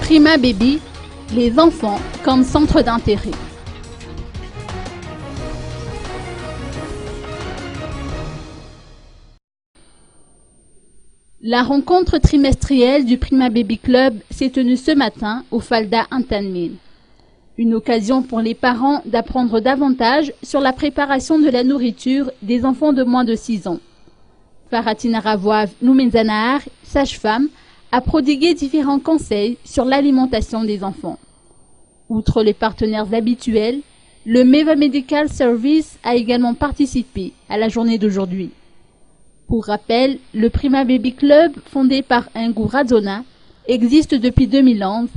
Prima Baby, les enfants comme centre d'intérêt. La rencontre trimestrielle du Prima Baby Club s'est tenue ce matin au Falda Antanmin. Une occasion pour les parents d'apprendre davantage sur la préparation de la nourriture des enfants de moins de 6 ans. Faratina Ravouav Noumenzanaar, sage-femme, a prodigué différents conseils sur l'alimentation des enfants. Outre les partenaires habituels, le Meva Medical Service a également participé à la journée d'aujourd'hui. Pour rappel, le Prima Baby Club, fondé par Ingu Radzona, existe depuis 2011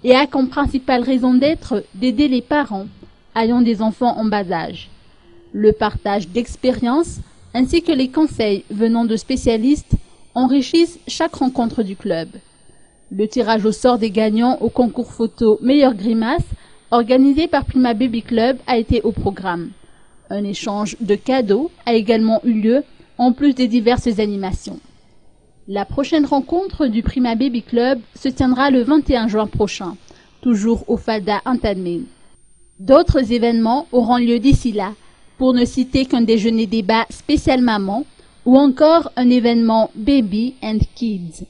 et a comme principale raison d'être d'aider les parents ayant des enfants en bas âge. Le partage d'expériences ainsi que les conseils venant de spécialistes enrichissent chaque rencontre du club. Le tirage au sort des gagnants au concours photo Meilleure Grimace, organisé par Prima Baby Club, a été au programme. Un échange de cadeaux a également eu lieu, en plus des diverses animations. La prochaine rencontre du Prima Baby Club se tiendra le 21 juin prochain, toujours au Falda Antanmin. D'autres événements auront lieu d'ici là, pour ne citer qu'un déjeuner débat spécial maman ou encore un événement Baby and Kids.